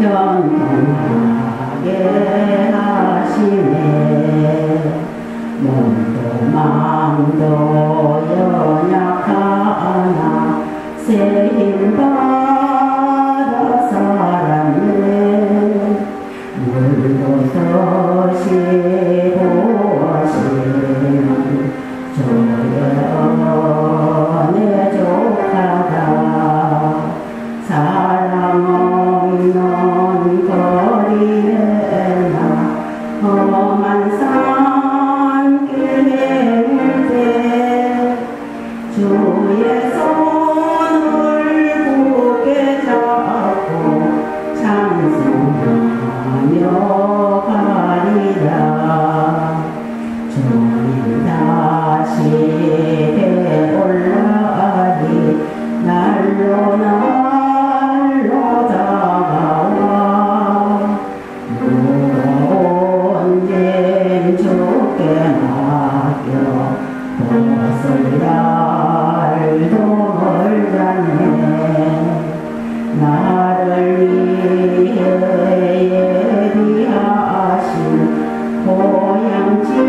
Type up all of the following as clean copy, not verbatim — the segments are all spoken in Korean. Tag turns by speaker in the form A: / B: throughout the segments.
A: 견고하게 하시네. 몸도 마음도 연약하나 새 힘 받아 살았네. 물도 서시고 하시는 저의 은혜 족하다. 사랑 없는 거리에 나 험한 산길 헤맬 때 주의 손을 굳게 잡고 찬송하며 가리라. 주님 다시 되올라니 날로 날로 다가와. 무거운 짐 주께 맡겨 벗을 날도 멀잖네. 나를 위해 예비하신 고향집에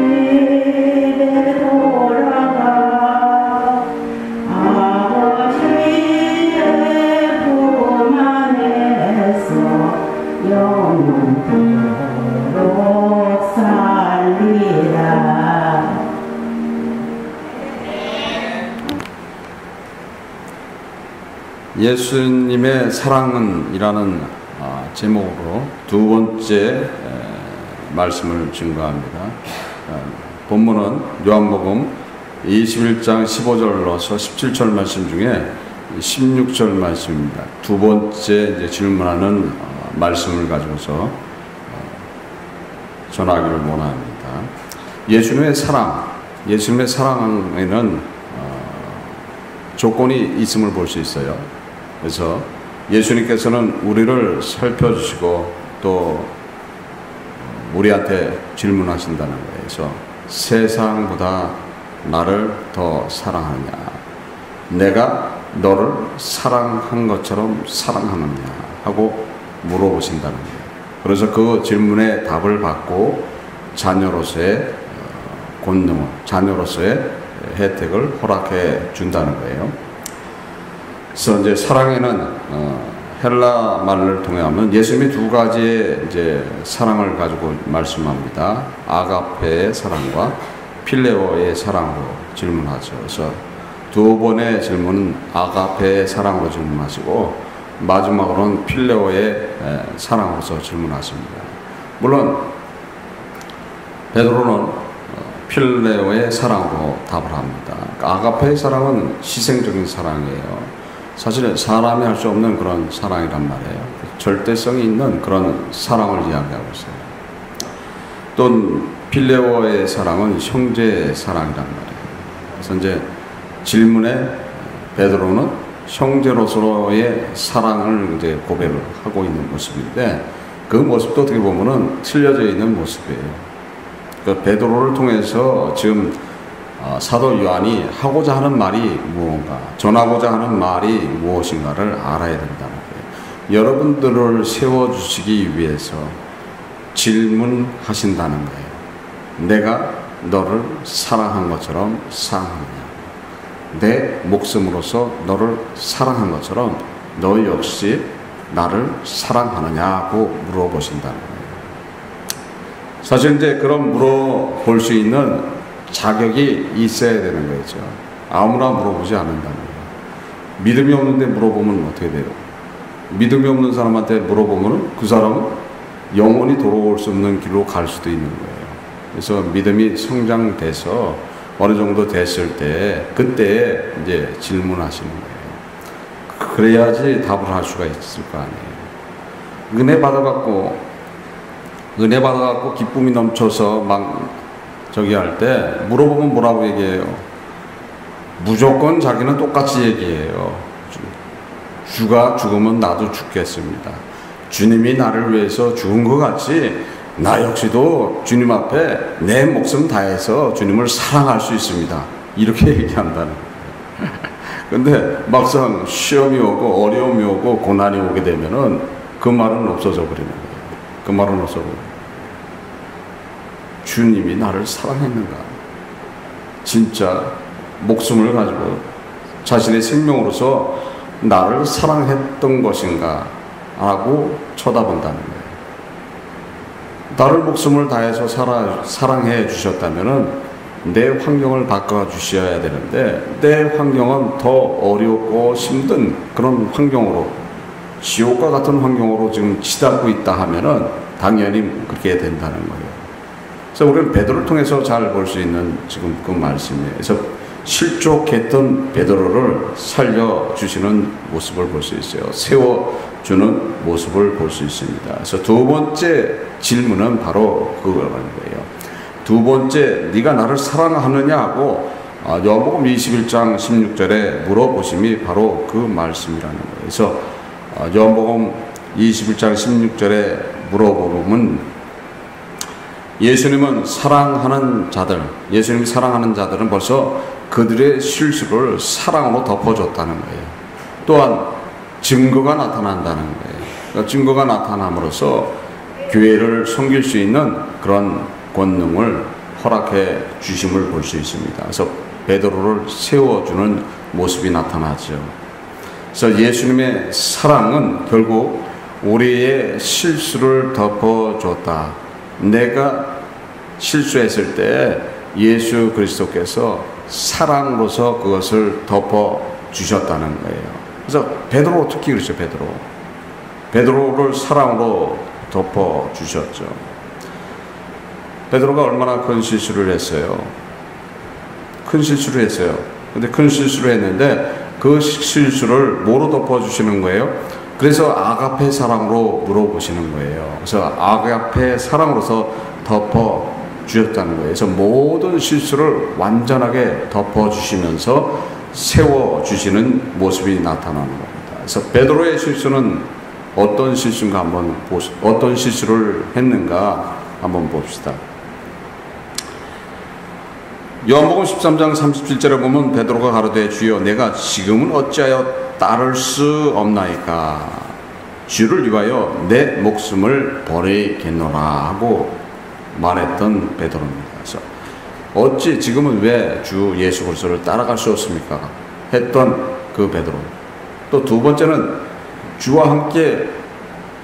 A: 돌아가 아버지의 품 안에서 영원토록 살리라.
B: 예수님의 사랑은이라는 제목으로 두 번째 말씀을 증거합니다. 본문은 요한복음 21장 15절로서 17절 말씀 중에 16절 말씀입니다. 두 번째 이제 질문하는 말씀을 가지고서 전하기를 원합니다. 예수님의 사랑에는 조건이 있음을 볼 수 있어요. 그래서 예수님께서는 우리를 살펴주시고 또 우리한테 질문하신다는 거예요. 그래서 세상보다 나를 더 사랑하느냐, 내가 너를 사랑한 것처럼 사랑하느냐 하고 물어보신다는 거예요. 그래서 그 질문에 답을 받고 자녀로서의 권능을, 자녀로서의 혜택을 허락해 준다는 거예요. 그래서 이제 사랑에는 헬라 말을 통해 하면 예수님이 두 가지의 이제 사랑을 가지고 말씀합니다. 아가페의 사랑과 필레오의 사랑으로 질문하죠. 그래서 두 번의 질문은 아가페의 사랑으로 질문하시고 마지막으로는 필레오의 사랑으로서 질문하십니다. 물론 베드로는 필레오의 사랑으로 답을 합니다. 아가페의 사랑은 희생적인 사랑이에요. 사실은 사람이 할 수 없는 그런 사랑이란 말이에요. 절대성이 있는 그런 사랑을 이야기하고 있어요. 또 필레오의 사랑은 형제의 사랑이란 말이에요. 그래서 이제 질문에 베드로는 형제로서의 사랑을 이제 고백을 하고 있는 모습인데 그 모습도 어떻게 보면은 틀려져 있는 모습이에요. 그 베드로를 통해서 지금 사도 요한이 하고자 하는 말이 무언가, 전하고자 하는 말이 무엇인가를 알아야 된다는 거예요. 여러분들을 세워주시기 위해서 질문하신다는 거예요. 내가 너를 사랑한 것처럼 사랑하느냐? 내 목숨으로서 너를 사랑한 것처럼 너 역시 나를 사랑하느냐고 물어보신다는 거예요. 사실 이제 그런 물어볼 수 있는 자격이 있어야 되는 거죠. 아무나 물어보지 않는다는 거예요. 믿음이 없는데 물어보면 어떻게 돼요? 믿음이 없는 사람한테 물어보면 그 사람은 영원히 돌아올 수 없는 길로 갈 수도 있는 거예요. 그래서 믿음이 성장돼서 어느 정도 됐을 때 그때 이제 질문하시는 거예요. 그래야지 답을 할 수가 있을 거 아니에요. 은혜 받아갖고 기쁨이 넘쳐서 막 저기 할 때 물어보면 뭐라고 얘기해요? 무조건 자기는 똑같이 얘기해요. 주가 죽으면 나도 죽겠습니다. 주님이 나를 위해서 죽은 것 같이 나 역시도 주님 앞에 내 목숨 다해서 주님을 사랑할 수 있습니다. 이렇게 얘기한다는 거예요. 근데 막상 시험이 오고 어려움이 오고 고난이 오게 되면은 그 말은 없어져 버리는 거예요. 그 말은 없어져 버려요. 주님이 나를 사랑했는가? 진짜 목숨을 가지고 자신의 생명으로서 나를 사랑했던 것인가? 하고 쳐다본다는 거예요. 나를 목숨을 다해서 사랑해 주셨다면은 내 환경을 바꿔주셔야 되는데 내 환경은 더 어렵고 힘든 그런 환경으로 지옥과 같은 환경으로 지금 치닫고 있다 하면은 당연히 그렇게 된다는 거예요. 그래서 우리는 베드로를 통해서 잘 볼 수 있는 지금 그 말씀이에요. 그래서 실족했던 베드로를 살려주시는 모습을 볼 수 있어요. 세워주는 모습을 볼 수 있습니다. 그래서 두 번째 질문은 바로 그거라는 거예요. 두 번째, 네가 나를 사랑하느냐 하고 요한복음 21장 16절에 물어보심이 바로 그 말씀이라는 거예요. 그래서 요한복음 21장 16절에 물어보면 예수님이 사랑하는 자들은 벌써 그들의 실수를 사랑으로 덮어줬다는 거예요. 또한 증거가 나타난다는 거예요. 그러니까 증거가 나타남으로써 교회를 섬길 수 있는 그런 권능을 허락해 주심을 볼 수 있습니다. 그래서 베드로를 세워주는 모습이 나타나죠. 그래서 예수님의 사랑은 결국 우리의 실수를 덮어줬다. 내가 실수했을 때 예수 그리스도께서 사랑으로서 그것을 덮어주셨다는 거예요. 그래서 베드로 특히 그렇죠. 베드로를 사랑으로 덮어주셨죠. 베드로가 얼마나 큰 실수를 했어요. 근데 큰 실수를 했는데 그 실수를 뭐로 덮어주시는 거예요? 그래서 아가페 사랑으로 물어보시는 거예요. 그래서 아가페 사랑으로서 덮어주셨다는 거예요. 그래서 모든 실수를 완전하게 덮어주시면서 세워주시는 모습이 나타나는 겁니다. 그래서 베드로의 실수는 어떤 실수인가 어떤 실수를 했는가 한번 봅시다. 요한복음 13장 37절에 보면 베드로가 가로되 주여 내가 지금은 어찌하여 따를 수 없나이까 주를 위하여 내 목숨을 버리겠노라 하고 말했던 베드로입니다. 그래서 어찌 지금은 왜 주 예수 그리스도를 따라갈 수 없습니까? 했던 그 베드로. 또 두 번째는 주와 함께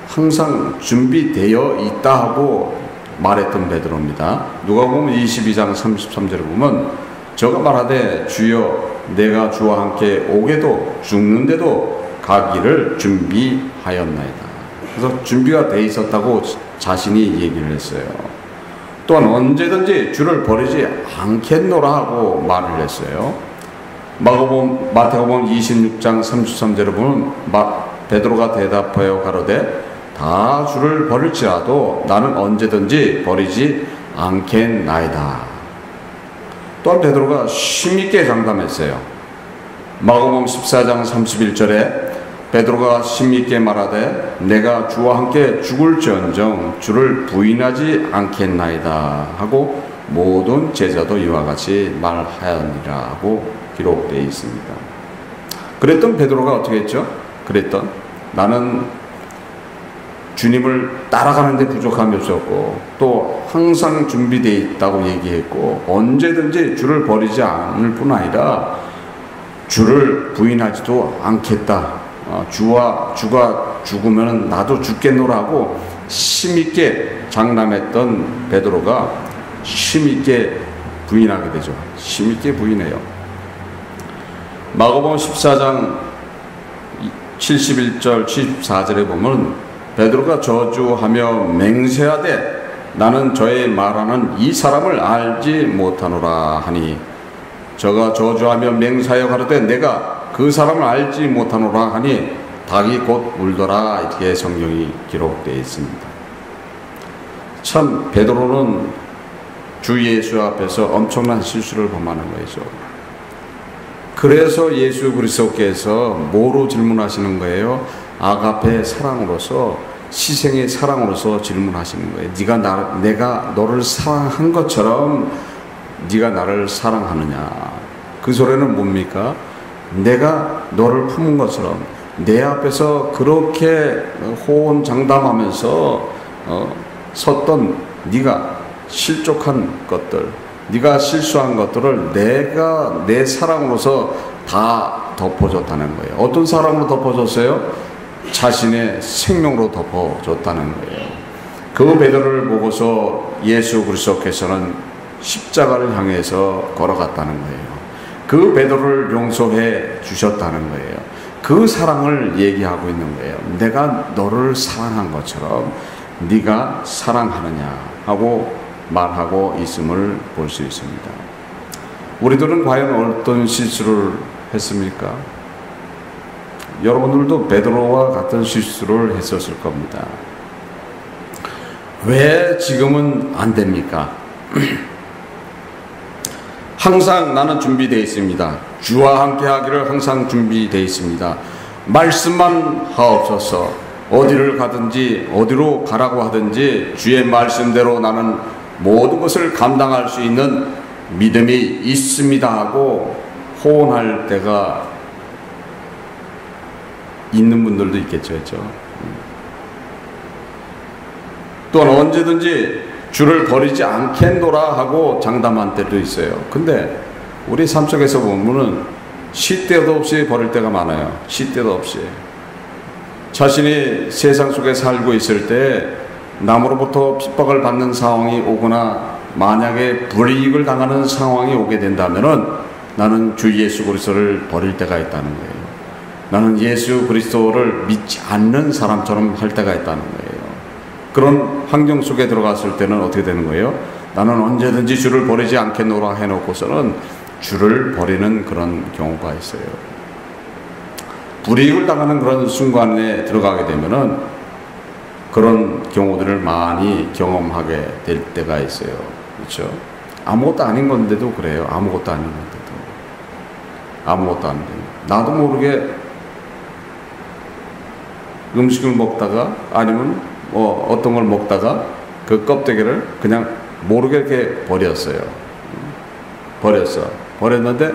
B: 항상 준비되어 있다 하고 말했던 베드로입니다. 누가복음 22장 33절에 보면 저가 말하되 주여 내가 주와 함께 오게도 죽는데도 가기를 준비하였나이다. 그래서 준비가 돼 있었다고 자신이 얘기를 했어요. 또한 언제든지 주를 버리지 않겠노라 하고 말을 했어요. 마태복음 26장 33절에 보면 베드로가 대답하여 가로되 다 주를 버릴지라도 나는 언제든지 버리지 않겠나이다. 또한 베드로가 심있게 장담했어요. 마가복음 14장 31절에 베드로가 심있게 말하되 내가 주와 함께 죽을지언정 주를 부인하지 않겠나이다 하고 모든 제자도 이와 같이 말하였느니라 하고 기록되어 있습니다. 그랬던 베드로가 어떻게 했죠? 나는 주님을 따라가는데 부족함이 없었고 또 항상 준비되어 있다고 얘기했고 언제든지 주를 버리지 않을 뿐 아니라 주를 부인하지도 않겠다. 주가 죽으면 나도 죽겠노라 하고 힘있게 장담했던 베드로가 힘있게 부인하게 되죠. 힘있게 부인해요. 마가복음 14장 71절 74절에 보면 베드로가 저주하며 맹세하되 나는 저의 말하는 이 사람을 알지 못하노라 하니 저가 저주하며 맹세하여 가로되 내가 그 사람을 알지 못하노라 하니 닭이 곧 울더라 이렇게 성경이 기록되어 있습니다. 참 베드로는 주 예수 앞에서 엄청난 실수를 범하는 거죠. 그래서 예수 그리스도께서 뭐로 질문하시는 거예요? 아가페 사랑으로서 희생의 사랑으로서 질문하시는 거예요. 내가 너를 사랑한 것처럼 네가 나를 사랑하느냐? 그 소리는 뭡니까? 내가 너를 품은 것처럼 내 앞에서 그렇게 호언장담하면서 섰던 네가 실족한 것들, 네가 실수한 것들을 내가 내 사랑으로서 다 덮어줬다는 거예요. 어떤 사랑으로 덮어줬어요? 자신의 생명으로 덮어줬다는 거예요. 그 베드로를 보고서 예수 그리스도께서는 십자가를 향해서 걸어갔다는 거예요. 그 베드로를 용서해 주셨다는 거예요. 그 사랑을 얘기하고 있는 거예요. 내가 너를 사랑한 것처럼 네가 사랑하느냐 하고 말하고 있음을 볼 수 있습니다. 우리들은 과연 어떤 실수를 했습니까? 여러분들도 베드로와 같은 실수를 했었을 겁니다. 왜 지금은 안 됩니까? 항상 나는 준비되어 있습니다. 주와 함께 하기를 항상 준비되어 있습니다. 말씀만 하옵소서. 어디를 가든지 어디로 가라고 하든지 주의 말씀대로 나는 모든 것을 감당할 수 있는 믿음이 있습니다 하고 호언할 때가 있는 분들도 있겠죠. 그렇죠? 또한 언제든지 주를 버리지 않겠노라 하고 장담한 때도 있어요. 근데 우리 삶 속에서 보면은 시때도 없이 버릴 때가 많아요. 시때도 없이. 자신이 세상 속에 살고 있을 때 남으로부터 핍박을 받는 상황이 오거나 만약에 불이익을 당하는 상황이 오게 된다면은 나는 주 예수 그리스도를 버릴 때가 있다는 거예요. 나는 예수 그리스도를 믿지 않는 사람처럼 할 때가 있다는 거예요. 그런 환경 속에 들어갔을 때는 어떻게 되는 거예요? 나는 언제든지 주를 버리지 않겠노라 해놓고서는 주를 버리는 그런 경우가 있어요. 불이익을 당하는 그런 순간에 들어가게 되면은 그런 경우들을 많이 경험하게 될 때가 있어요. 그렇죠? 아무것도 아닌 건데도 그래요. 아무것도 아닌 건데도. 아무것도 아닌데. 나도 모르게 음식을 먹다가 아니면 어떤 걸 먹다가 그 껍데기를 그냥 모르게 이렇게 버렸어요. 버렸는데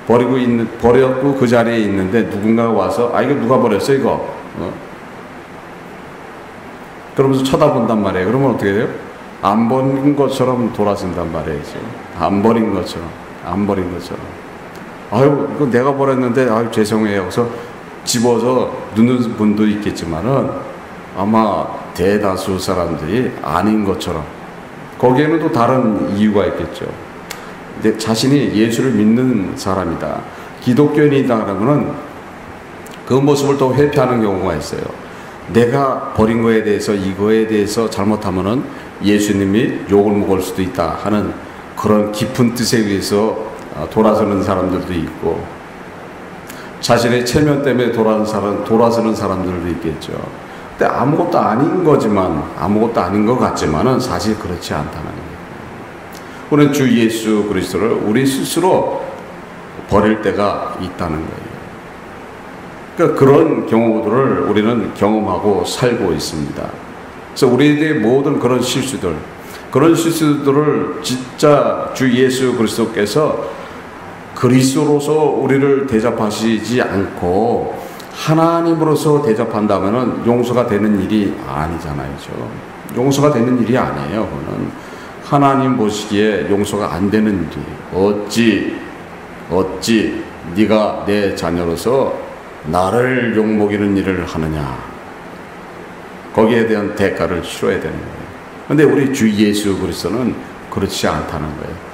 B: 버렸고 그 자리에 있는데 누군가가 와서 이거 누가 버렸어 이거? 그러면서 쳐다본단 말이에요. 그러면 어떻게 돼요? 안 버린 것처럼 돌아선단 말이에요. 안 버린 것처럼. 이거 내가 버렸는데 죄송해요. 그래서 집어서 넣는 분도 있겠지만은 아마 대다수 사람들이 아닌 것처럼 거기에는 또 다른 이유가 있겠죠. 근데 자신이 예수를 믿는 사람이다, 기독교인이다 그러면은 그 모습을 또 회피하는 경우가 있어요. 내가 버린 거에 대해서 이거에 대해서 잘못하면은 예수님이 욕을 먹을 수도 있다 하는 그런 깊은 뜻에 의해서 돌아서는 사람들도 있고 자신의 체면 때문에 돌아서는 사람들도 있겠죠. 근데 아무것도 아닌 거지만 아무것도 아닌 것 같지만은 사실 그렇지 않다는 거예요. 우리는 주 예수 그리스도를 우리 스스로 버릴 때가 있다는 거예요. 그러니까 그런 경우들을 우리는 경험하고 살고 있습니다. 그래서 우리의 모든 그런 실수들을 진짜 주 예수 그리스도께서 그리스도로서 우리를 대접하시지 않고 하나님으로서 대접한다면은 용서가 되는 일이 아니잖아요. 용서가 되는 일이 아니에요. 그거는 하나님 보시기에 용서가 안 되는 일이에요. 어찌 네가 내 자녀로서 나를 욕먹이는 일을 하느냐. 거기에 대한 대가를 치러야 되는 거예요. 그런데 우리 주 예수 그리스도는 그렇지 않다는 거예요.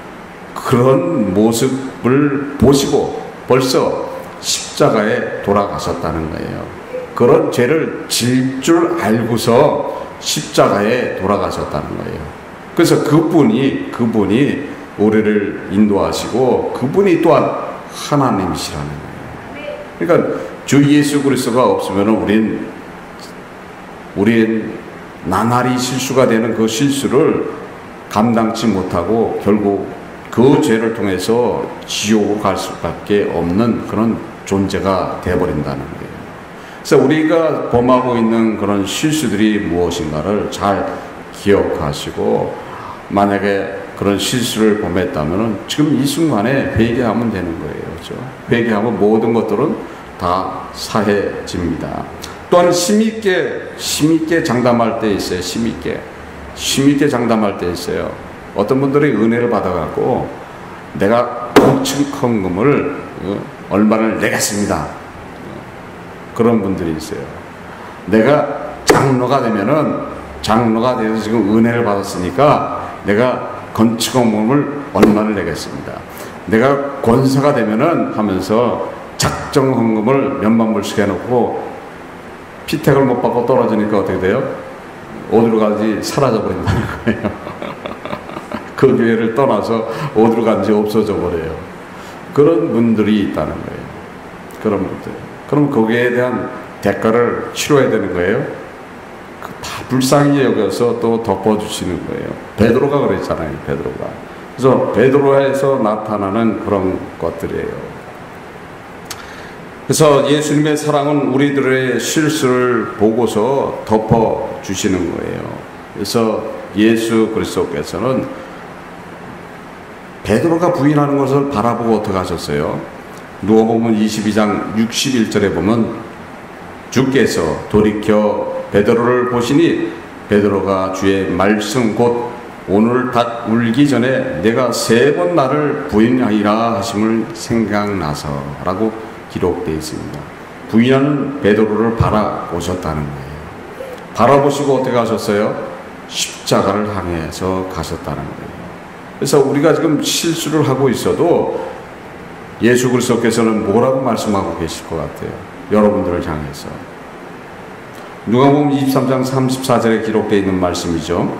B: 그런 모습을 보시고 벌써 십자가에 돌아가셨다는 거예요. 그런 죄를 질 줄 알고서 십자가에 돌아가셨다는 거예요. 그래서 그분이 우리를 인도하시고 그분이 또한 하나님이시라는 거예요. 그러니까 주 예수 그리스도가 없으면 우린 나날이 실수가 되는 그 실수를 감당치 못하고 결국 그 죄를 통해서 지옥으로 갈 수밖에 없는 그런 존재가 되어버린다는 거예요. 그래서 우리가 범하고 있는 그런 실수들이 무엇인가를 잘 기억하시고 만약에 그런 실수를 범했다면 지금 이 순간에 회개하면 되는 거예요. 그렇죠? 회개하면 모든 것들은 다 사해집니다. 또한 힘있게 장담할 때 있어요. 힘있게 장담할 때 있어요. 어떤 분들이 은혜를 받아갖고 내가 공층헌금을 얼마를 내겠습니다. 그런 분들이 있어요. 내가 장로가 돼서 지금 은혜를 받았으니까 내가 건축헌금을 얼마를 내겠습니다. 내가 권사가 되면은 하면서 작정헌금을 몇만 불씩 해놓고 피택을 못 받고 떨어지니까 어떻게 돼요? 어디로 가지 사라져 버린다는 거예요. 그 교회를 떠나서 어디로 간지 없어져 버려요. 그런 분들이 있다는 거예요. 그런 분들. 그럼 거기에 대한 대가를 치러야 되는 거예요. 다 불쌍히 여겨서 또 덮어주시는 거예요. 베드로가 그랬잖아요. 베드로가. 그래서 베드로에서 나타나는 그런 것들이에요. 그래서 예수님의 사랑은 우리들의 실수를 보고서 덮어주시는 거예요. 그래서 예수 그리스도께서는 베드로가 부인하는 것을 바라보고 어떻게 하셨어요? 누가복음 22장 61절에 보면 주께서 돌이켜 베드로를 보시니 베드로가 주의 말씀 곧 오늘 닭 울기 전에 내가 3번 나를 부인하리라 하심을 생각나서 라고 기록되어 있습니다. 부인하는 베드로를 바라보셨다는 거예요. 바라보시고 어떻게 하셨어요? 십자가를 향해서 가셨다는 거예요. 그래서 우리가 지금 실수를 하고 있어도 예수 그리스도께서는 뭐라고 말씀하고 계실 것 같아요? 여러분들을 향해서. 누가복음 23장 34절에 기록되어 있는 말씀이죠.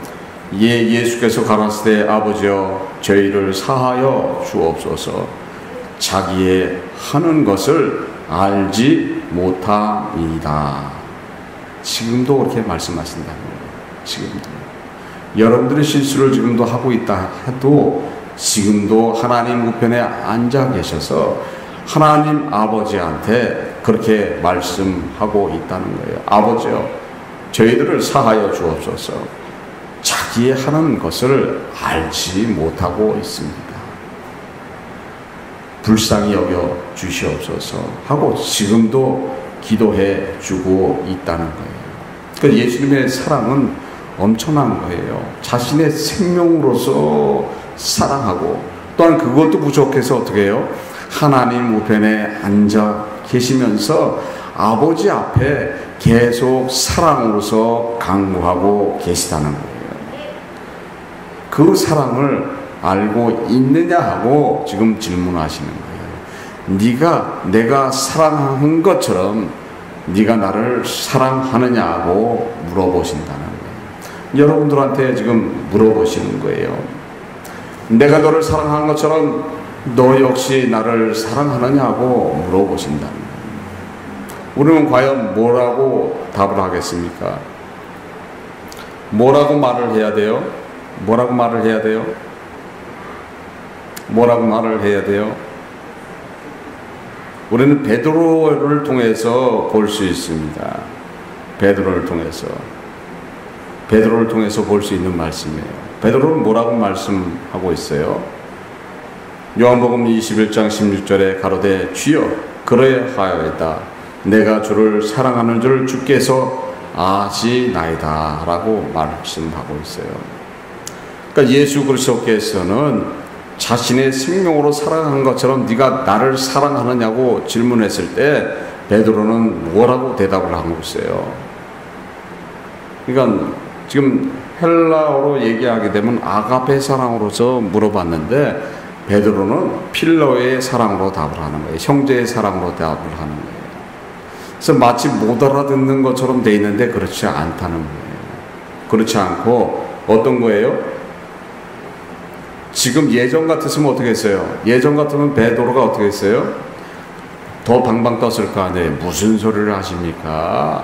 B: 예수께서 가라사대 아버지여 저희를 사하여 주옵소서 자기의 하는 것을 알지 못함이다. 지금도 그렇게 말씀하신다는 거예요. 지금도. 여러분들의 실수를 지금도 하고 있다 해도 지금도 하나님 우편에 앉아 계셔서 하나님 아버지한테 그렇게 말씀하고 있다는 거예요. 아버지요, 저희들을 사하여 주옵소서. 자기의 하는 것을 알지 못하고 있습니다. 불쌍히 여겨 주시옵소서 하고 지금도 기도해 주고 있다는 거예요. 그러니까 예수님의 사랑은 엄청난 거예요. 자신의 생명으로서 사랑하고 또한 그것도 부족해서 어떻게 해요? 하나님 우편에 앉아 계시면서 아버지 앞에 계속 사랑으로서 강구하고 계시다는 거예요. 그 사랑을 알고 있느냐 하고 지금 질문하시는 거예요. 네가 내가 사랑한 것처럼 네가 나를 사랑하느냐고 물어보신다는 거예요. 여러분들한테 지금 물어보시는 거예요. 내가 너를 사랑한 것처럼 너 역시 나를 사랑하느냐고 물어보신다는 거예요. 우리는 과연 뭐라고 답을 하겠습니까? 뭐라고 말을 해야 돼요? 뭐라고 말을 해야 돼요? 뭐라고 말을 해야 돼요? 우리는 베드로를 통해서 볼 수 있습니다. 베드로를 통해서 볼 수 있는 말씀이에요. 베드로는 뭐라고 말씀하고 있어요? 요한복음 21장 16절에 가로되 주여 그러하여이다. 내가 주를 사랑하는 줄 주께서 아시나이다 라고 말씀하고 있어요. 그러니까 예수 그리스도께서는 자신의 생명으로 사랑한 것처럼 네가 나를 사랑하느냐고 질문했을 때 베드로는 뭐라고 대답을 하고 있어요? 그러니까 지금 헬라어로 얘기하게 되면 아가페 사랑으로서 물어봤는데 베드로는 필로의 사랑으로 답을 하는 거예요. 형제의 사랑으로 답을 하는 거예요. 그래서 마치 못 알아듣는 것처럼 돼 있는데 그렇지 않다는 거예요. 그렇지 않고 어떤 거예요? 지금 예전 같았으면 어떻게 했어요? 예전 같으면 베드로가 어떻게 했어요? 더 방방 떴을 거 아니에요. 무슨 소리를 하십니까?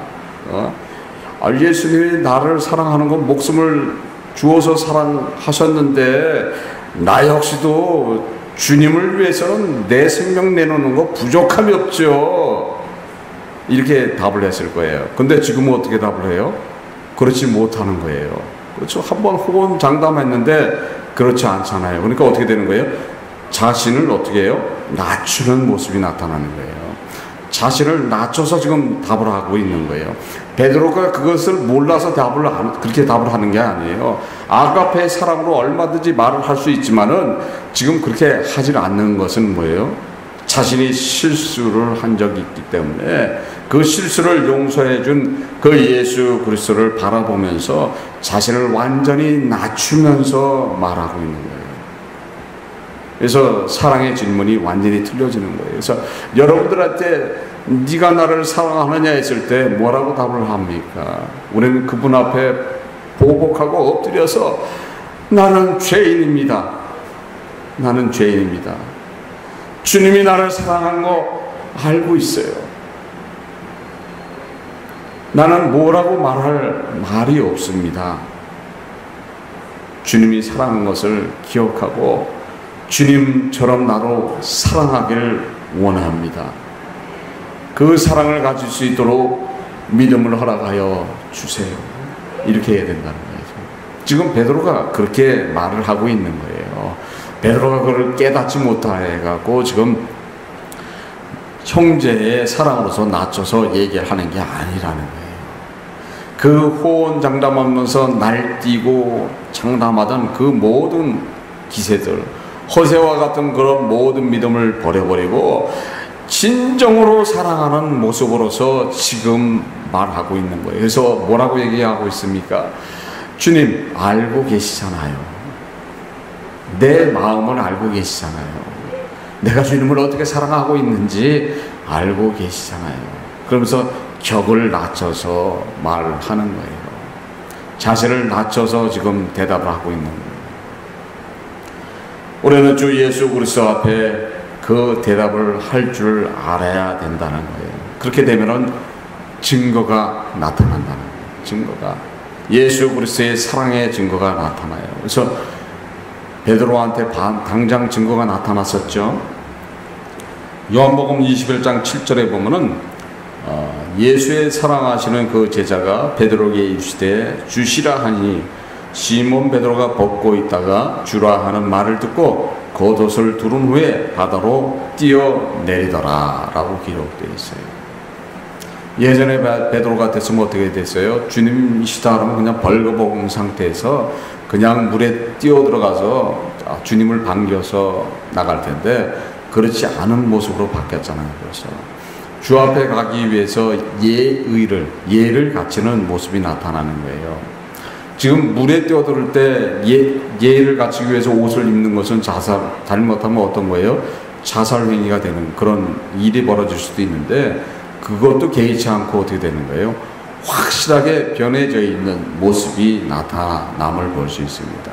B: 예수님이 나를 사랑하는 건 목숨을 주어서 사랑하셨는데 나 역시도 주님을 위해서는 내 생명 내놓는 거 부족함이 없죠. 이렇게 답을 했을 거예요. 근데 지금은 어떻게 답을 해요? 그렇지 못하는 거예요. 그렇죠. 한번 호언장담했는데 그렇지 않잖아요. 그러니까 어떻게 되는 거예요? 자신을 어떻게 해요? 낮추는 모습이 나타나는 거예요. 자신을 낮춰서 지금 답을 하고 있는 거예요. 베드로가 그것을 몰라서 그렇게 답을 하는 게 아니에요. 아가페의 사랑으로 얼마든지 말을 할 수 있지만은 지금 그렇게 하지 않는 것은 뭐예요? 자신이 실수를 한 적이 있기 때문에 그 실수를 용서해 준 그 예수 그리스도를 바라보면서 자신을 완전히 낮추면서 말하고 있는 거예요. 그래서 사랑의 질문이 완전히 틀려지는 거예요. 그래서 여러분들한테 네가 나를 사랑하느냐 했을 때 뭐라고 답을 합니까? 우리는 그분 앞에 보복하고 엎드려서 나는 죄인입니다. 나는 죄인입니다. 주님이 나를 사랑한 거 알고 있어요. 나는 뭐라고 말할 말이 없습니다. 주님이 사랑한 것을 기억하고 주님처럼 나로 사랑하기를 원합니다. 그 사랑을 가질 수 있도록 믿음을 허락하여 주세요. 이렇게 해야 된다는 거예요. 지금 베드로가 그렇게 말을 하고 있는 거예요. 베드로가 그걸 깨닫지 못해갖고 지금 형제의 사랑으로서 낮춰서 얘기하는 게 아니라는 거예요. 그 호언장담하면서 날뛰고 장담하던 그 모든 기세들, 호세와 같은 그런 모든 믿음을 버려버리고 진정으로 사랑하는 모습으로서 지금 말하고 있는 거예요. 그래서 뭐라고 얘기하고 있습니까? 주님 알고 계시잖아요. 내 마음을 알고 계시잖아요. 내가 주님을 어떻게 사랑하고 있는지 알고 계시잖아요. 그러면서 격을 낮춰서 말을 하는 거예요. 자신을 낮춰서 지금 대답을 하고 있는 거예요. 우리는 주 예수 그리스도 앞에 그 대답을 할 줄 알아야 된다는 거예요. 그렇게 되면은 증거가 나타난다는 거예요. 증거가 예수 그리스도의 사랑의 증거가 나타나요. 그래서 베드로한테 당장 증거가 나타났었죠. 요한복음 21장 7절에 보면은 예수의 사랑하시는 그 제자가 베드로에게 이르시되 주시라 하니 시몬 베드로가 벗고 있다가 주라 하는 말을 듣고 겉옷을 두른 후에 바다로 뛰어내리더라 라고 기록되어 있어요. 예전에 베드로 같았으면 어떻게 됐어요? 주님이시다 하면 그냥 벌거벗은 상태에서 그냥 물에 뛰어들어가서 주님을 반겨서 나갈 텐데 그렇지 않은 모습으로 바뀌었잖아요. 그래서 주 앞에 가기 위해서 예를 갖추는 모습이 나타나는 거예요. 지금 물에 뛰어들 때 예를 갖추기 위해서 옷을 입는 것은 잘못하면 어떤 거예요? 자살행위가 되는 그런 일이 벌어질 수도 있는데 그것도 개의치 않고 어떻게 되는 거예요? 확실하게 변해져 있는 모습이 나타남을 볼 수 있습니다.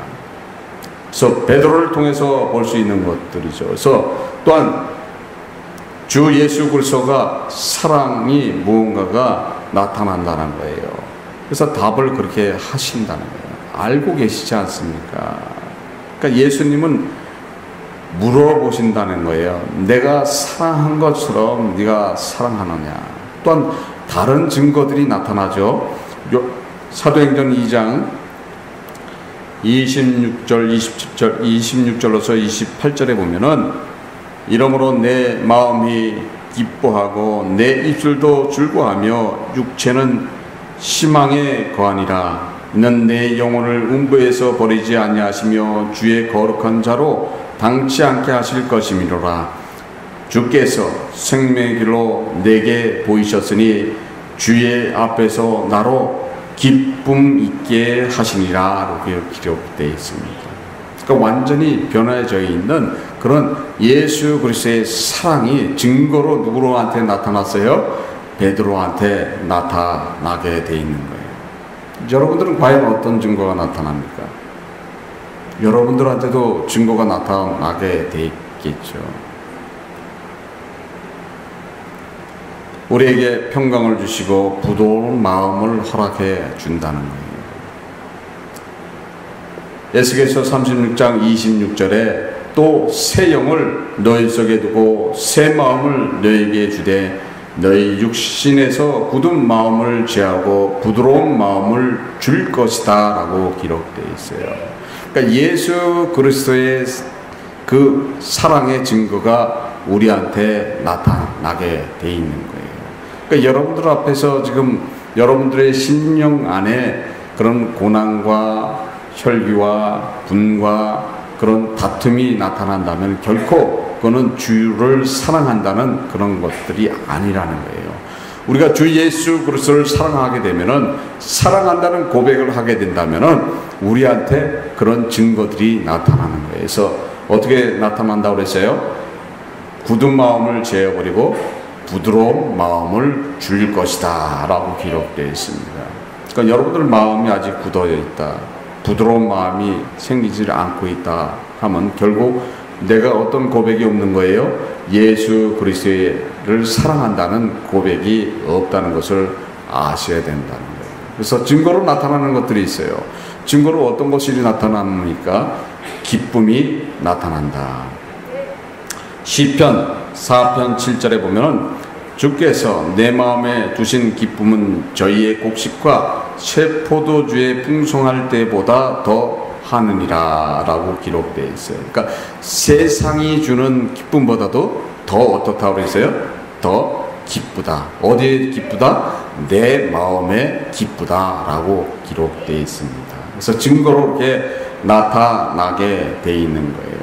B: 그래서 베드로를 통해서 볼 수 있는 것들이죠. 그래서 또한 주 예수 그리스도가 사랑이 무언가가 나타난다는 거예요. 그래서 답을 그렇게 하신다는 거예요. 알고 계시지 않습니까? 그러니까 예수님은 물어보신다는 거예요. 내가 사랑한 것처럼 네가 사랑하느냐. 또한 다른 증거들이 나타나죠. 사도행전 2장 26절로서 28절에 보면은 이러므로 내 마음이 기뻐하고 내 입술도 즐거워하며 육체는 희망에 거하니라. 이는 내 영혼을 음부에서 버리지 아니하시며 주의 거룩한 자로 당치 않게 하실 것이미로라. 주께서 생명의 길로 내게 보이셨으니 주의 앞에서 나로 기쁨 있게 하시니라. 이렇게 기록되어 있습니다. 그러니까 완전히 변화되어 있는 그런 예수 그리스도의 사랑이 증거로 누구한테 나타났어요? 베드로한테 나타나게 돼 있는 거예요. 여러분들은 과연 어떤 증거가 나타납니까? 여러분들한테도 증거가 나타나게 돼 있겠죠. 우리에게 평강을 주시고 부드러운 마음을 허락해 준다는 거예요. 에스겔서 36장 26절에 또 새 영을 너희 속에 두고 새 마음을 너희에게 주되 너희 육신에서 굳은 마음을 제하고 부드러운 마음을 줄 것이다 라고 기록되어 있어요. 그러니까 예수 그리스도의 그 사랑의 증거가 우리한테 나타나게 돼 있는 거예요. 그러니까 여러분들 앞에서 지금 여러분들의 심령 안에 그런 고난과 혈기와 분과 그런 다툼이 나타난다면 결코 그거는 주를 사랑한다는 그런 것들이 아니라는 거예요. 우리가 주 예수 그리스도를 사랑하게 되면은, 사랑한다는 고백을 하게 된다면은 우리한테 그런 증거들이 나타나는 거예요. 그래서 어떻게 나타난다고 그랬어요? 굳은 마음을 제어버리고 부드러운 마음을 줄 것이다 라고 기록되어 있습니다. 그러니까 여러분들 마음이 아직 굳어져 있다, 부드러운 마음이 생기지 않고 있다 하면 결국 내가 어떤 고백이 없는 거예요? 예수 그리스도를 사랑한다는 고백이 없다는 것을 아셔야 된다는 거예요. 그래서 증거로 나타나는 것들이 있어요. 증거로 어떤 것이 나타납니까? 기쁨이 나타난다. 시편 4편 7절에 보면은 주께서 내 마음에 두신 기쁨은 저희의 곡식과 새 포도주에 풍성할 때보다 더 하느니라 라고 기록되어 있어요. 그러니까 세상이 주는 기쁨보다도 더 어떻다고 그랬어요? 더 기쁘다. 어디에 기쁘다? 내 마음에 기쁘다 라고 기록되어 있습니다. 그래서 증거로 이렇게 나타나게 되어 있는 거예요.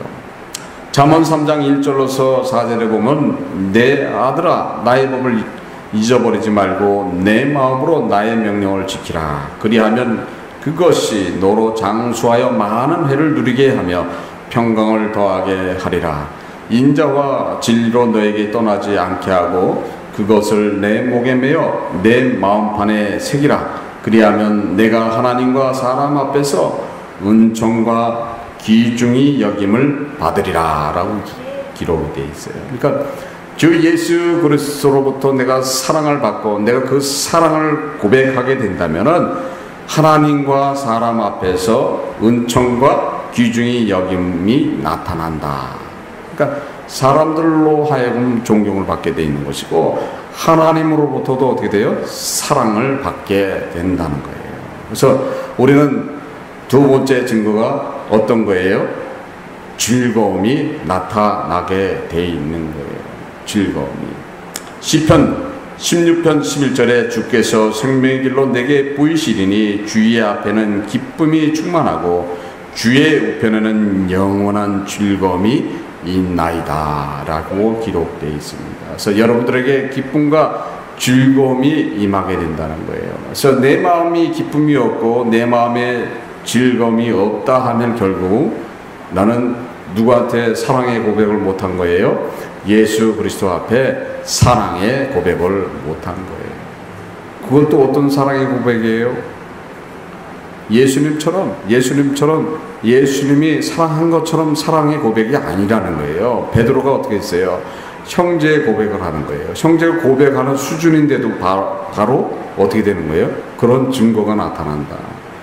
B: 잠언 3장 1절로서 4절에 보면 내 아들아 나의 법을 잊어버리지 말고 내 마음으로 나의 명령을 지키라. 그리하면 그것이 너로 장수하여 많은 해를 누리게 하며 평강을 더하게 하리라. 인자와 진리로 너에게 떠나지 않게 하고 그것을 내 목에 매어 내 마음판에 새기라. 그리하면 내가 하나님과 사람 앞에서 은총과 귀중히 여김을 받으리라 라고 기록이 되어 있어요. 그러니까 주 예수 그리스도로부터 내가 사랑을 받고 내가 그 사랑을 고백하게 된다면은 하나님과 사람 앞에서 은총과 귀중히 여김이 나타난다. 그러니까 사람들로 하여금 존경을 받게 되어 있는 것이고 하나님으로부터도 어떻게 돼요? 사랑을 받게 된다는 거예요. 그래서 우리는 두 번째 증거가 어떤 거예요? 즐거움이 나타나게 돼 있는 거예요. 즐거움이. 시편 16편 11절에 주께서 생명의 길로 내게 보이시리니 주의 앞에는 기쁨이 충만하고 주의 우편에는 영원한 즐거움이 있나이다 라고 기록되어 있습니다. 그래서 여러분들에게 기쁨과 즐거움이 임하게 된다는 거예요. 그래서 내 마음이 기쁨이 없고 내 마음에 즐거움이 없다 하면 결국 나는 누구한테 사랑의 고백을 못한 거예요? 예수 그리스도 앞에 사랑의 고백을 못한 거예요. 그건 또 어떤 사랑의 고백이에요? 예수님처럼 예수님이 사랑한 것처럼 사랑의 고백이 아니라는 거예요. 베드로가 어떻게 했어요? 형제의 고백을 하는 거예요. 형제를 고백하는 수준인데도 바로 어떻게 되는 거예요? 그런 증거가 나타난다.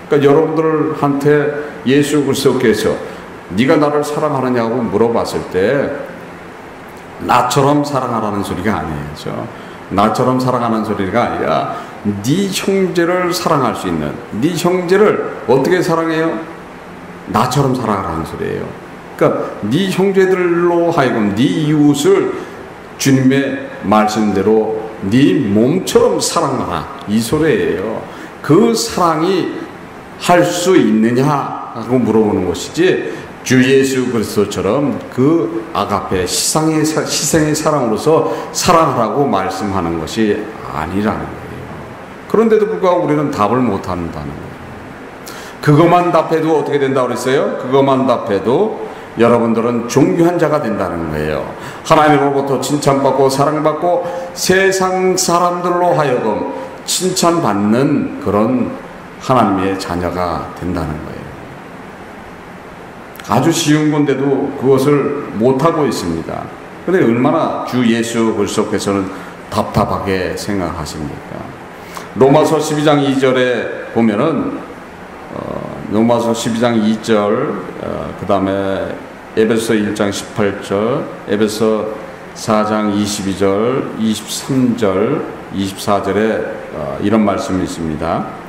B: 그러니까 여러분들한테 예수 그리스도께서 네가 나를 사랑하느냐고 물어봤을 때 나처럼 사랑하라는 소리가 아니에요. 나처럼 사랑하는 소리가 아니라 네 형제를 사랑할 수 있는, 네 형제를 어떻게 사랑해요? 나처럼 사랑하라는 소리예요. 그러니까 네 형제들로 하여금 네 이웃을 주님의 말씀대로 네 몸처럼 사랑하라 이 소리예요. 그 사랑이 할 수 있느냐 하고 물어보는 것이지 주 예수 그리스도처럼 그 아가페 희생의 사랑으로서 사랑하라고 말씀하는 것이 아니라는 거예요. 그런데도 불구하고 우리는 답을 못한다는 거예요. 그것만 답해도 어떻게 된다고 그랬어요? 그것만 답해도 여러분들은 존귀한 자가 된다는 거예요. 하나님으로부터 칭찬받고 사랑받고 세상 사람들로 하여금 칭찬받는 그런 하나님의 자녀가 된다는 거예요. 아주 쉬운 건데도 그것을 못하고 있습니다. 그런데 얼마나 주 예수 그리스도께서는 답답하게 생각하십니까? 로마서 12장 2절에 보면은 로마서 12장 2절 그 다음에 에베소 1장 18절 에베소 4장 22절 23절 24절에 이런 말씀이 있습니다.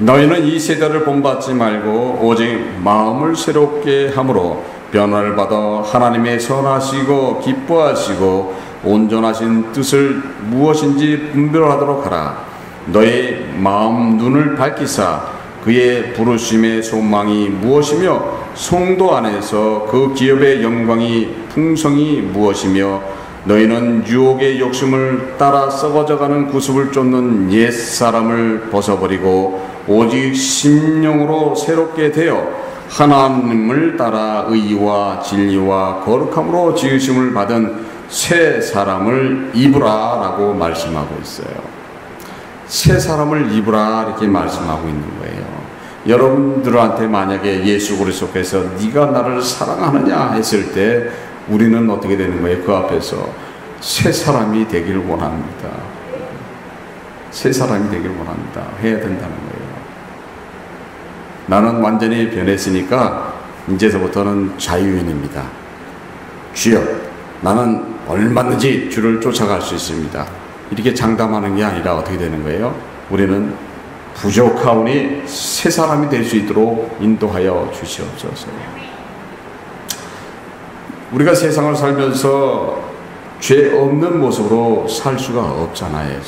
B: 너희는 이 세대를 본받지 말고 오직 마음을 새롭게 함으로 변화를 받아 하나님의 선하시고 기뻐하시고 온전하신 뜻을 무엇인지 분별하도록 하라. 너의 마음 눈을 밝히사 그의 부르심의 소망이 무엇이며 성도 안에서 그 기업의 영광이 풍성이 무엇이며 너희는 유혹의 욕심을 따라 썩어져가는 구습을 쫓는 옛사람을 벗어버리고 오직 심령으로 새롭게 되어 하나님을 따라 의와 진리와 거룩함으로 지으심을 받은 새 사람을 입으라 라고 말씀하고 있어요. 새 사람을 입으라 이렇게 말씀하고 있는 거예요. 여러분들한테 만약에 예수 그리스도께서 네가 나를 사랑하느냐 했을 때 우리는 어떻게 되는 거예요? 그 앞에서 새 사람이 되길 원합니다. 새 사람이 되길 원합니다. 해야 된다는 거예요. 나는 완전히 변했으니까 이제서부터는 자유인입니다. 주여, 나는 얼마든지 주를 쫓아갈 수 있습니다. 이렇게 장담하는 게 아니라 어떻게 되는 거예요? 우리는 부족하오니 새 사람이 될 수 있도록 인도하여 주시옵소서. 우리가 세상을 살면서 죄 없는 모습으로 살 수가 없잖아요.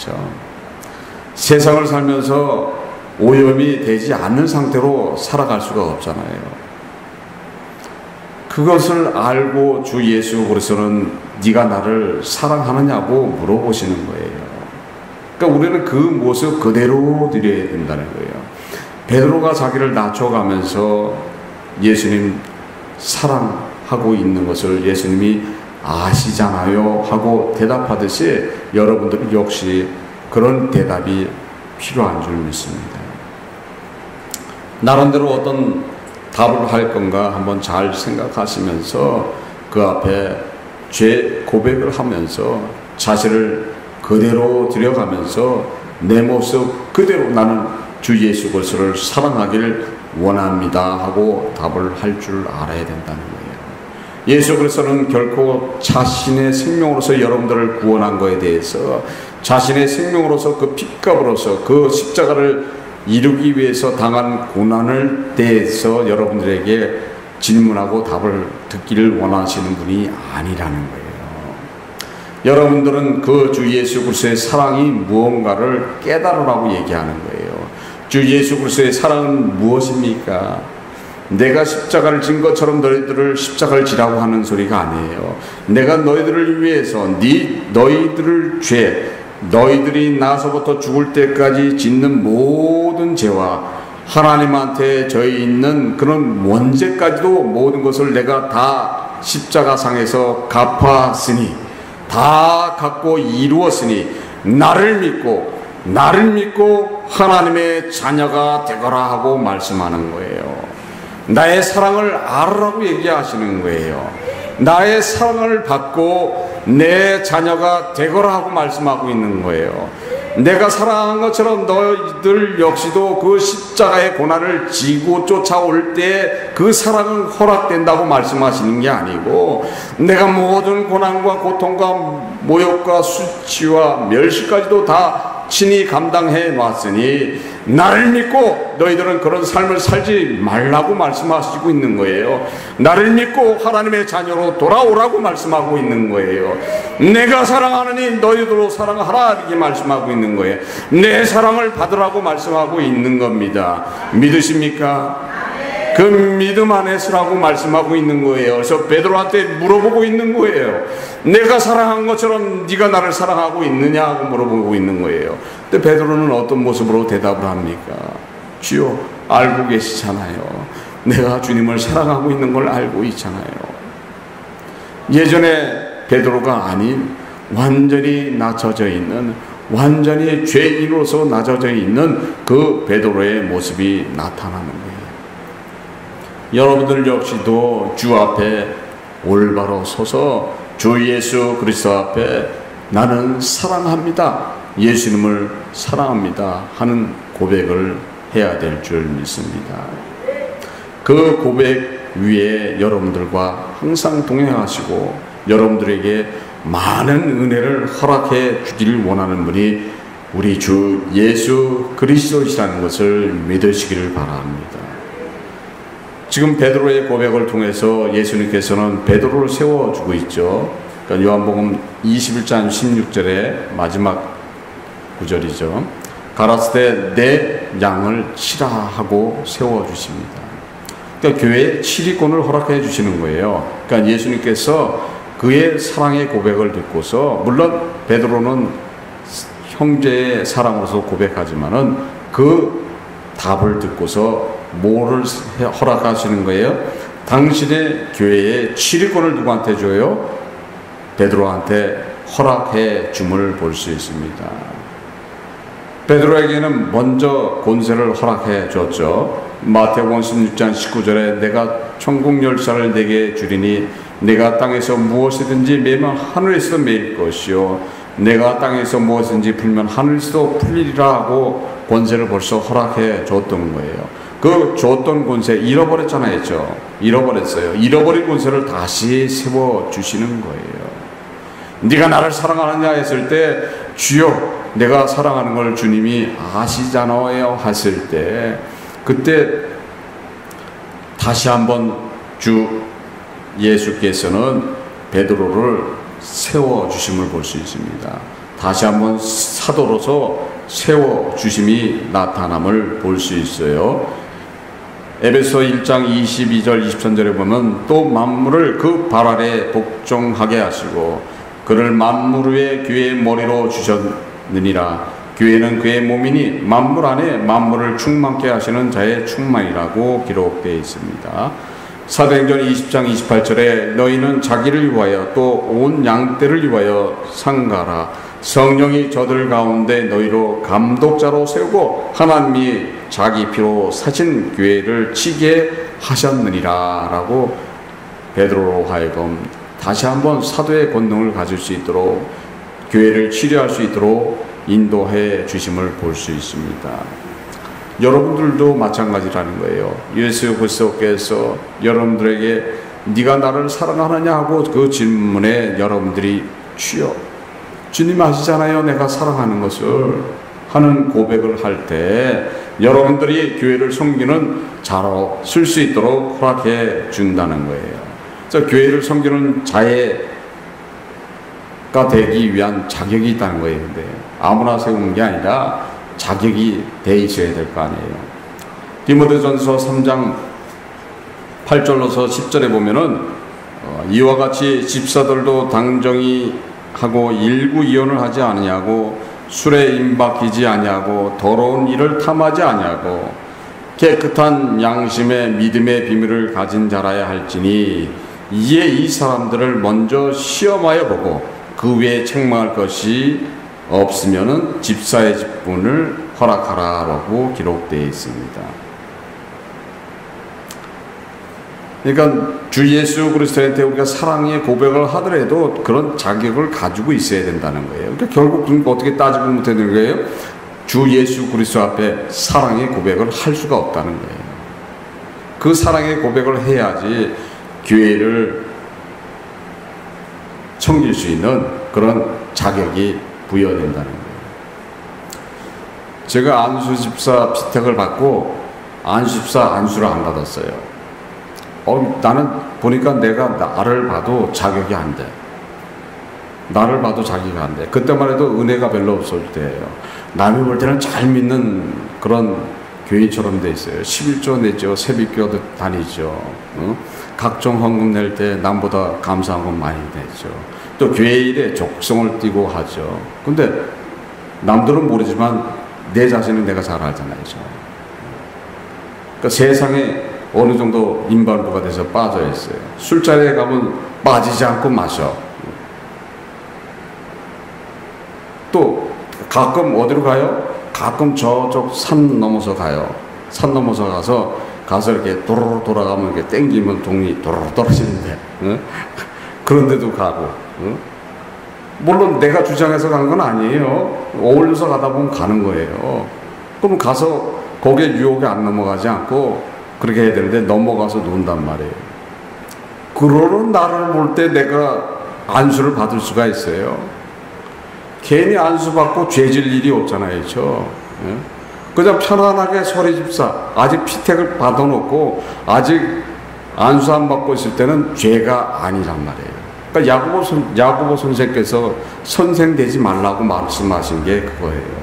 B: 세상을 살면서 오염이 되지 않는 상태로 살아갈 수가 없잖아요. 그것을 알고 주 예수 그리스도는 네가 나를 사랑하느냐고 물어보시는 거예요. 그러니까 우리는 그 모습 그대로 드려야 된다는 거예요. 베드로가 자기를 낮춰가면서 예수님 사랑하고 있는 것을 예수님이 아시잖아요 하고 대답하듯이 여러분들 역시 그런 대답이 필요한 줄 믿습니다. 나름대로 어떤 답을 할 건가 한번 잘 생각하시면서 그 앞에 죄 고백을 하면서 자신을 그대로 들여가면서 내 모습 그대로 나는 주 예수 그리스도를 사랑하길 원합니다 하고 답을 할 줄 알아야 된다는 거예요. 예수 그리스도는 결코 자신의 생명으로서 여러분들을 구원한 것에 대해서 자신의 생명으로서 그 핏값으로서 그 십자가를 이루기 위해서 당한 고난을 대해서 여러분들에게 질문하고 답을 듣기를 원하시는 분이 아니라는 거예요. 여러분들은 그 주 예수 그리스도의 사랑이 무언가를 깨달으라고 얘기하는 거예요. 주 예수 그리스도의 사랑은 무엇입니까? 내가 십자가를 진 것처럼 너희들을 십자가를 지라고 하는 소리가 아니에요. 내가 너희들을 위해서 너희들을 죄 너희들이 나서부터 죽을 때까지 짓는 모든 죄와 하나님한테 저희 있는 그런 원죄까지도 모든 것을 내가 다 십자가상에서 갚았으니 다 갖고 이루었으니 나를 믿고 하나님의 자녀가 되거라 하고 말씀하는 거예요. 나의 사랑을 알으라고 얘기하시는 거예요. 나의 사랑을 받고 내 자녀가 되거라 하고 말씀하고 있는 거예요. 내가 사랑한 것처럼 너희들 역시도 그 십자가의 고난을 지고 쫓아올 때 그 사랑은 허락된다고 말씀하시는 게 아니고 내가 모든 고난과 고통과 모욕과 수치와 멸시까지도 다 친히 감당해 놨으니 나를 믿고 너희들은 그런 삶을 살지 말라고 말씀하시고 있는 거예요. 나를 믿고 하나님의 자녀로 돌아오라고 말씀하고 있는 거예요. 내가 사랑하느니 너희들도 사랑하라 이렇게 말씀하고 있는 거예요. 내 사랑을 받으라고 말씀하고 있는 겁니다. 믿으십니까? 그 믿음 안에서라고 말씀하고 있는 거예요. 그래서 베드로한테 물어보고 있는 거예요. 내가 사랑한 것처럼 네가 나를 사랑하고 있느냐고 물어보고 있는 거예요. 근데 베드로는 어떤 모습으로 대답을 합니까? 주여 알고 계시잖아요. 내가 주님을 사랑하고 있는 걸 알고 있잖아요. 예전에 베드로가 아닌 완전히 낮춰져 있는 완전히 죄인으로서 낮춰져 있는 그 베드로의 모습이 나타나는 거예요. 여러분들 역시도 주 앞에 올바로 서서 주 예수 그리스도 앞에 나는 사랑합니다. 예수님을 사랑합니다. 하는 고백을 해야 될 줄 믿습니다. 그 고백 위에 여러분들과 항상 동행하시고 여러분들에게 많은 은혜를 허락해 주기를 원하는 분이 우리 주 예수 그리스도이시라는 것을 믿으시기를 바랍니다. 지금 베드로의 고백을 통해서 예수님께서는 베드로를 세워주고 있죠. 그러니까 요한복음 21장 16절의 마지막 구절이죠. 가라사대 내 양을 치라 하고 세워주십니다. 그러니까 교회에 치리권을 허락해 주시는 거예요. 그러니까 예수님께서 그의 사랑의 고백을 듣고서, 물론 베드로는 형제의 사랑으로서 고백하지만은 그 답을 듣고서 뭐를 허락하시는 거예요? 당신의 교회에 치리권을 누구한테 줘요? 베드로한테 허락해 줌을 볼 수 있습니다. 베드로에게는 먼저 권세를 허락해 줬죠. 마태복음 16장 19절에 내가 천국 열쇠를 내게 주리니 내가 땅에서 무엇이든지 매면 하늘에서 매일 것이요 내가 땅에서 무엇이든지 풀면 하늘에서도 풀리리라 하고 권세를 벌써 허락해 줬던 거예요. 그 줬던 권세 잃어버렸잖아요. 잃어버렸어요. 잃어버린 권세를 다시 세워주시는 거예요. 네가 나를 사랑하느냐 했을 때 주여 내가 사랑하는 걸 주님이 아시잖아요 했을 때, 그때 다시 한번 주 예수께서는 베드로를 세워주심을 볼 수 있습니다. 다시 한번 사도로서 세워주심이 나타남을 볼 수 있어요. 에베소 1장 22절 23절에 보면 또 만물을 그 발 아래 복종하게 하시고 그를 만물 위에 교회의 머리로 주셨느니라. 교회는 그의 몸이니 만물 안에 만물을 충만케 하시는 자의 충만이라고 기록되어 있습니다. 사도행전 20장 28절에 너희는 자기를 위하여 또 온 양떼를 위하여 상가라. 성령이 저들 가운데 너희로 감독자로 세우고 하나님이 자기 피로 사신 교회를 치게 하셨느니라 라고 베드로로 하여금 다시 한번 사도의 권능을 가질 수 있도록 교회를 치료할 수 있도록 인도해 주심을 볼 수 있습니다. 여러분들도 마찬가지라는 거예요. 예수 그리스도께서 여러분들에게 네가 나를 사랑하느냐 하고 그 질문에 여러분들이 주여 주님 아시잖아요 내가 사랑하는 것을 하는 고백을 할 때 여러분들이 교회를 섬기는 자로 쓸 수 있도록 허락해 준다는 거예요. 그래서 교회를 섬기는 자가 되기 위한 자격이 있다는 거예요. 근데 아무나 세우는 게 아니라 자격이 돼 있어야 될 거 아니에요. 디모데전서 3장 8절로서 10절에 보면은 이와 같이 집사들도 당정이 하고 일구이혼을 하지 아니하고 술에 임박히지 아니하고 더러운 일을 탐하지 아니하고 깨끗한 양심의 믿음의 비밀을 가진 자라야 할지니 이에 이 사람들을 먼저 시험하여 보고 그 외에 책망할 것이 없으면은 집사의 직분을 허락하라라고 기록되어 있습니다. 그러니까 주 예수 그리스도한테 우리가 사랑의 고백을 하더라도 그런 자격을 가지고 있어야 된다는 거예요. 그러니까 결국 어떻게 따지고 못하는 거예요? 주 예수 그리스도 앞에 사랑의 고백을 할 수가 없다는 거예요. 그 사랑의 고백을 해야지 교회를 섬길 수 있는 그런 자격이 부여된다는 거예요. 제가 안수집사 피택을 받고 안수집사 안수를 안 받았어요. 나는 보니까 내가 나를 봐도 자격이 안 돼. 나를 봐도 자격이 안 돼. 그때만 해도 은혜가 별로 없을 때예요. 남이 볼 때는 잘 믿는 그런 교인처럼 돼 있어요. 11조 내죠. 새벽교도 다니죠. 각종 헌금 낼 때 남보다 감사한 건 많이 내죠. 또 교회 일에 적성을 띠고 하죠. 근데 남들은 모르지만 내 자신은 내가 잘 알잖아요. 그러니까 세상에 어느 정도 인반부가 돼서 빠져 있어요. 술자리에 가면 빠지지 않고 마셔. 또 가끔 어디로 가요? 가끔 저쪽 산 넘어서 가요. 산 넘어서 가서 이렇게 도로로 돌아가면 이렇게 땡기면 동이 도로로 떨어지는데 그런데도 가고. 물론 내가 주장해서 간 건 아니에요. 어울려서 가다 보면 가는 거예요. 그럼 가서 거기에 유혹에 안 넘어가지 않고 그렇게 해야 되는데 넘어가서 논단 말이에요. 그러는 나를 볼 때 내가 안수를 받을 수가 있어요. 괜히 안수 받고 죄질 일이 없잖아요. 그냥 편안하게 소리 집사, 아직 피택을 받아놓고 아직 안수 안 받고 있을 때는 죄가 아니란 말이에요. 그러니까 야고보 선생께서 선생 되지 말라고 말씀하신 게 그거예요.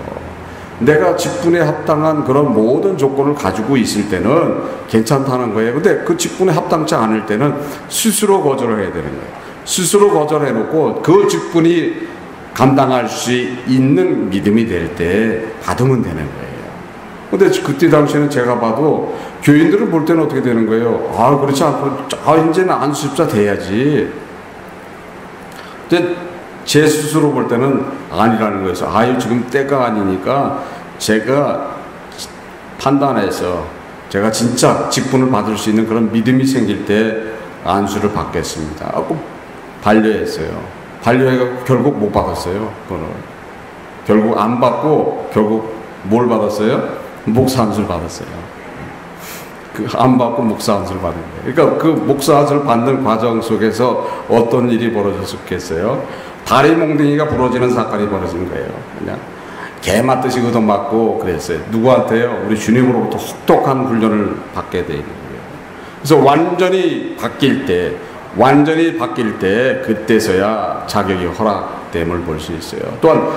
B: 내가 직분에 합당한 그런 모든 조건을 가지고 있을 때는 괜찮다는 거예요. 근데 그 직분에 합당치 않을 때는 스스로 거절을 해야 되는 거예요. 스스로 거절해놓고 그 직분이 감당할 수 있는 믿음이 될 때 받으면 되는 거예요. 근데 그때 당시에는 제가 봐도 교인들을 볼 때는 어떻게 되는 거예요? 아, 그렇지 않고, 이제는 안수집사 돼야지. 근데 제 스스로 볼 때는 아니라는 거예요. 아유, 지금 때가 아니니까 제가 판단해서 제가 진짜 직분을 받을 수 있는 그런 믿음이 생길 때 안수를 받겠습니다 하고 반려했어요. 반려해서 결국 못 받았어요. 그거는. 결국 안 받고 결국 뭘 받았어요? 목사 안수를 받았어요. 안 받고 목사 안수를 받은 거예요. 그러니까 그 목사 안수를 받는 과정 속에서 어떤 일이 벌어졌겠어요? 다리 몽둥이가 부러지는 사건이 벌어진 거예요. 그냥 개 맞듯이 얻어맞고 그랬어요. 누구한테요? 우리 주님으로부터 혹독한 훈련을 받게 되는 거예요. 그래서 완전히 바뀔 때 그때서야 자격이 허락됨을 볼 수 있어요. 또한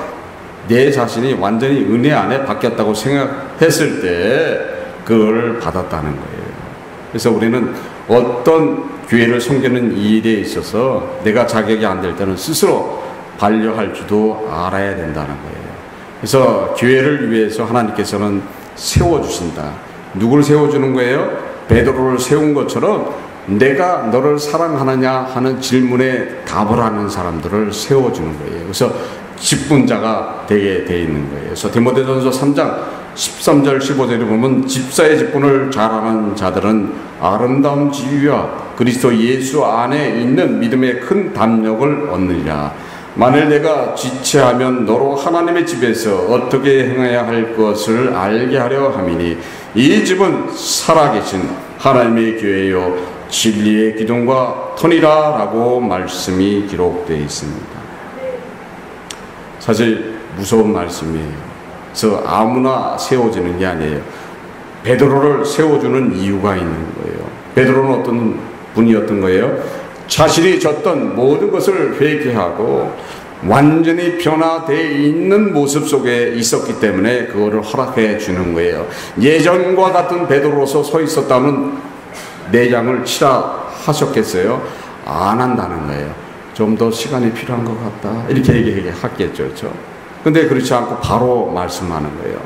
B: 내 자신이 완전히 은혜 안에 바뀌었다고 생각했을 때 그걸 받았다는 거예요. 그래서 우리는 어떤 교회를 섬기는 일에 있어서 내가 자격이 안 될 때는 스스로 반려할 줄도 알아야 된다는 거예요. 그래서 교회를 위해서 하나님께서는 세워주신다. 누굴 세워주는 거예요? 베드로를 세운 것처럼 내가 너를 사랑하느냐 하는 질문에 답을 하는 사람들을 세워주는 거예요. 그래서 직분자가 되게 돼 있는 거예요. 그래서 디모데전서 3장 13절 15절에 보면 집사의 직분을 잘하는 자들은 아름다운 지위와 그리스도 예수 안에 있는 믿음의 큰 담력을 얻느니라. 만일 내가 지체하면 너로 하나님의 집에서 어떻게 행해야 할 것을 알게 하려 함이니 이 집은 살아계신 하나님의 교회요 진리의 기둥과 터니라 라고 말씀이 기록되어 있습니다. 사실 무서운 말씀이에요. 그래서 아무나 세워지는 게 아니에요. 베드로를 세워주는 이유가 있는 거예요. 베드로는 어떤 분이었던 거예요? 자신이 졌던 모든 것을 회개하고 완전히 변화되어 있는 모습 속에 있었기 때문에 그거를 허락해 주는 거예요. 예전과 같은 베드로로서 서 있었다면 내장을 치라 하셨겠어요? 안 한다는 거예요. 좀 더 시간이 필요한 것 같다 이렇게 얘기하겠죠. 그렇죠? 근데 그렇지 않고 바로 말씀하는 거예요.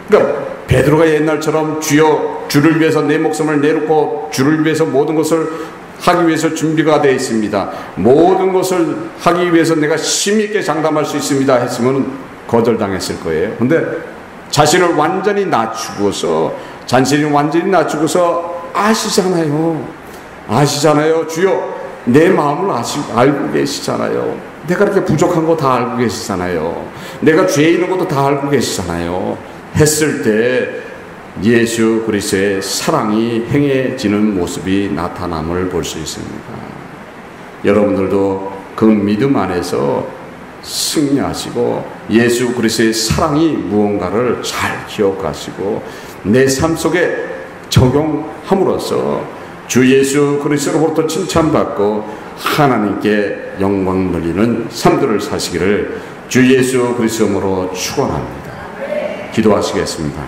B: 그러니까 베드로가 옛날처럼 주여 주를 위해서 내 목숨을 내놓고 주를 위해서 모든 것을 하기 위해서 준비가 되어 있습니다. 모든 것을 하기 위해서 내가 힘있게 장담할 수 있습니다 했으면 거절당했을 거예요. 근데 자신을 완전히 낮추고서 아시잖아요. 주여 내 마음을 알고 계시잖아요. 내가 이렇게 부족한 거 다 알고 계시잖아요. 내가 죄 있는 것도 다 알고 계시잖아요. 했을 때 예수 그리스도의 사랑이 행해지는 모습이 나타남을 볼 수 있습니다. 여러분들도 그 믿음 안에서 승리하시고 예수 그리스도의 사랑이 무언가를 잘 기억하시고 내 삶 속에 적용함으로써 주 예수 그리스도로부터 칭찬받고 하나님께 영광 돌리는 삶들을 사시기를 주 예수 그리스도로 축원합니다. 기도하시겠습니다.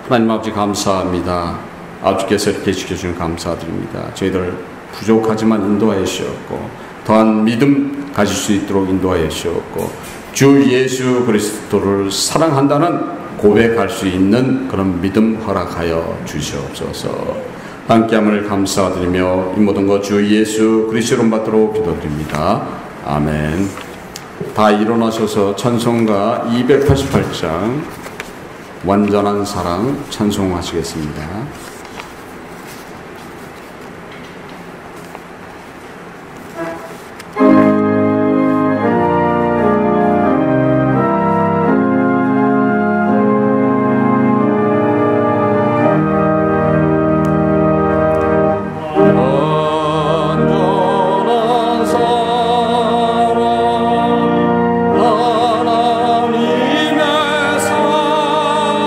B: 하나님 아버지 감사합니다. 아버지께서 이렇게 지켜주시는 감사드립니다. 저희들 부족하지만 인도하여 주셨고 더한 믿음 가질 수 있도록 인도하여 주셨고 주 예수 그리스도를 사랑한다는 고백할 수 있는 그런 믿음 허락하여 주시옵소서. 함께함을 감사드리며 이 모든 것 주 예수 그리스도로 받도록 기도드립니다. 아멘. 다 일어나셔서 찬송가 288장 완전한 사랑 찬송하시겠습니다.
C: 하나님의 사랑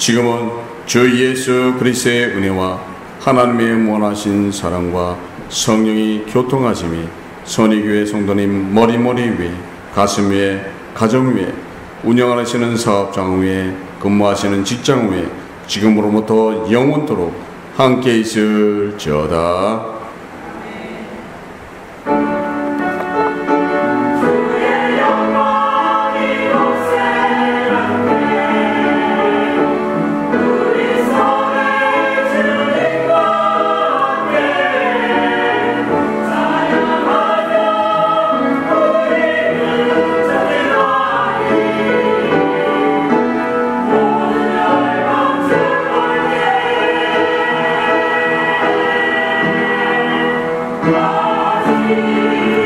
B: 지금은 주 예수 그리스도의 은혜와 하나님의 무한하신 사랑과 성령이 교통하심이 선의교회 성도님 머리머리 위에, 가슴 위에, 가정 위에, 운영하시는 사업장 위에, 근무하시는 직장 위에 지금으로부터 영원토록 함께 있을지어다.
A: Amen.